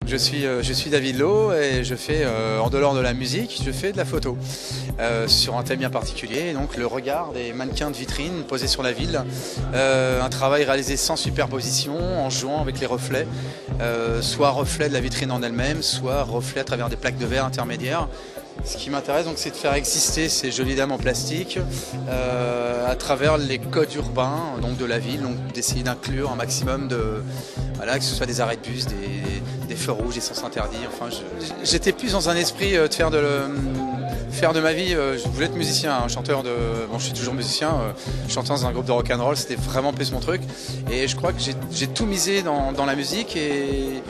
Je suis David Lo et je fais, en dehors de la musique, je fais de la photo sur un thème bien particulier, donc le regard des mannequins de vitrine posés sur la ville. Un travail réalisé sans superposition, en jouant avec les reflets, soit reflets de la vitrine en elle-même, soit reflets à travers des plaques de verre intermédiaires. Ce qui m'intéresse, c'est de faire exister ces jolies dames en plastique à travers les codes urbains donc de la ville, donc d'essayer d'inclure un maximum de, voilà, que ce soit des arrêts de bus, des feux rouges, des sens interdits. Enfin, j'étais plus dans un esprit de faire de ma vie. Je voulais être musicien, un chanteur de. Bon, je suis toujours musicien, chantant dans un groupe de rock'n'roll, c'était vraiment plus mon truc. Et je crois que j'ai tout misé dans la musique et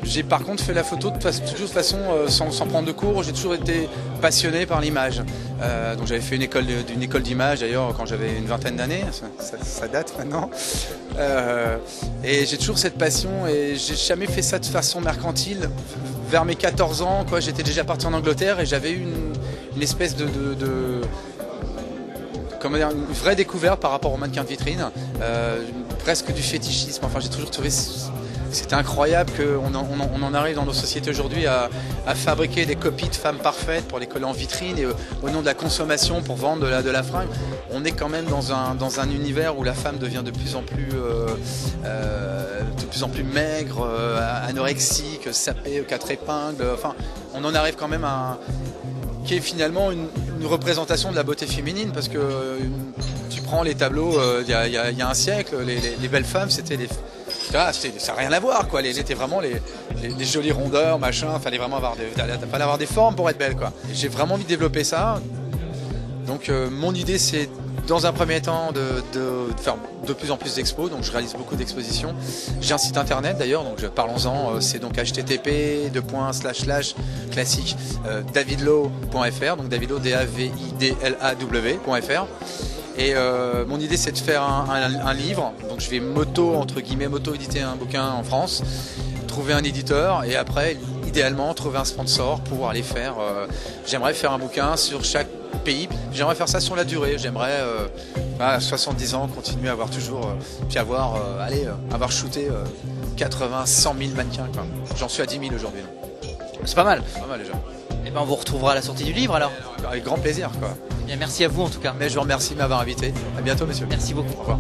j'ai par contre fait la photo toujours de façon sans prendre de cours. J'ai toujours été passionné par l'image. Donc j'avais fait une école d'image d'ailleurs quand j'avais une vingtaine d'années. Ça date maintenant. Et j'ai toujours cette passion et j'ai jamais fait ça de façon mercantile. Vers mes 14 ans, j'étais déjà parti en Angleterre et j'avais eu une espèce comment dire, une vraie découverte par rapport aux mannequins de vitrine, presque du fétichisme. Enfin, j'ai toujours trouvé c'était incroyable qu'on en arrive dans nos sociétés aujourd'hui à fabriquer des copies de femmes parfaites pour les coller en vitrine et au nom de la consommation pour vendre de la fringue. On est quand même dans un univers où la femme devient de plus en plus maigre, anorexique, sapée aux quatre épingles. Enfin, on en arrive quand même à qui est finalement une représentation de la beauté féminine, parce que tu prends les tableaux il y a un siècle, les belles femmes, c'était ça n'a rien à voir, quoi. C'était vraiment les jolies rondeurs, machin. Fallait vraiment avoir des formes pour être belle, quoi. J'ai vraiment envie de développer ça. Donc mon idée, c'est dans un premier temps de faire de plus en plus d'expos. Donc je réalise beaucoup d'expositions. J'ai un site internet d'ailleurs, donc parlons-en. C'est donc http:// davidlo.fr, donc Davidlo davidlaw.fr. Et mon idée, c'est de faire un livre. Donc je vais auto-éditer un bouquin en France, trouver un éditeur et après, idéalement, trouver un sponsor pour pouvoir aller faire. J'aimerais faire un bouquin sur chaque pays. J'aimerais faire ça sur la durée. J'aimerais, à 70 ans, continuer à avoir toujours, puis avoir shooté 80, 100 000 mannequins, quoi. J'en suis à 10 000 aujourd'hui. C'est pas mal. C'est pas mal déjà. Et ben on vous retrouvera à la sortie du livre alors. Avec grand plaisir, quoi. Bien, merci à vous en tout cas. Mais je vous remercie de m'avoir invité. À bientôt, monsieur. Merci beaucoup. Au revoir.